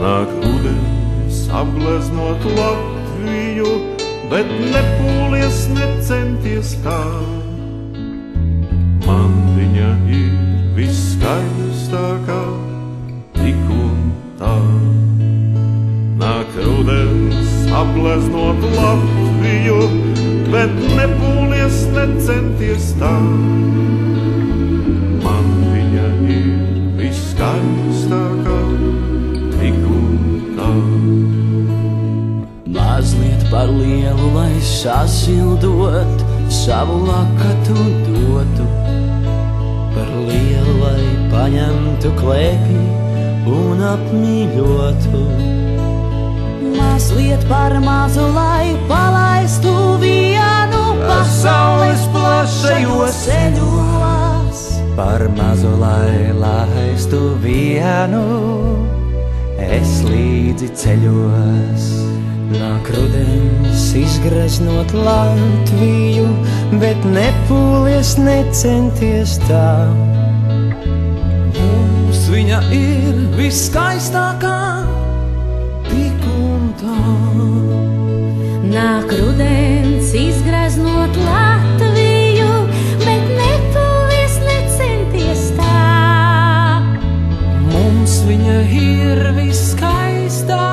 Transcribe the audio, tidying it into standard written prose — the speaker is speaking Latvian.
Nāk rudens apgleznot Latviju, bet nepūlies, necenties tā. Man viņa ir viskaistākā, tik un tā. Nāk rudens apgleznot Latviju, bet nepūlies, necenties tā. Man viņa ir viskaistākā, tik un tā. Mazliet par lielu, lai sasildot, savu lakatu dotu. Par lielu, lai paņemtu klēpī un apmīļotu. Mazliet par mazu, lai palaistu vienu pasaules plašajos ceļos. Par mazu, lai laistu vienu, es līdzi ceļos. Nāk rudens izgreznot Latviju, bet nepūlies, necenties tā. Mums viņa ir viskaistākā, tik un tā. Nāk rudens izgreznot Latviju, bet nepūlies, necenties tā. Mums viņa ir viskaistākā.